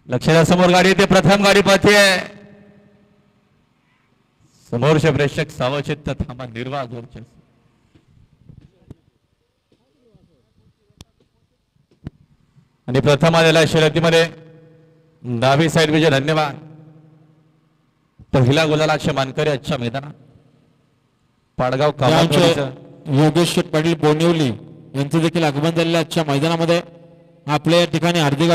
लक्षात समोर गाडी येते प्रथम गाडी पाहते समोरचे प्रेक्षक सावचित्त थांबा निर्वाह जोरचे आणि प्रथम आलेल्या शर्यतीमध्ये डावी साईड विजय धन्यवाद पहिला गोलाला मानकरी आजच्या मैदानात पाडगाव कामांचं योगेश पाटील बोनिवली यांचं देखील आगमन झालेलं आजच्या मैदानामध्ये आपल्या या ठिकाणी हार्दिक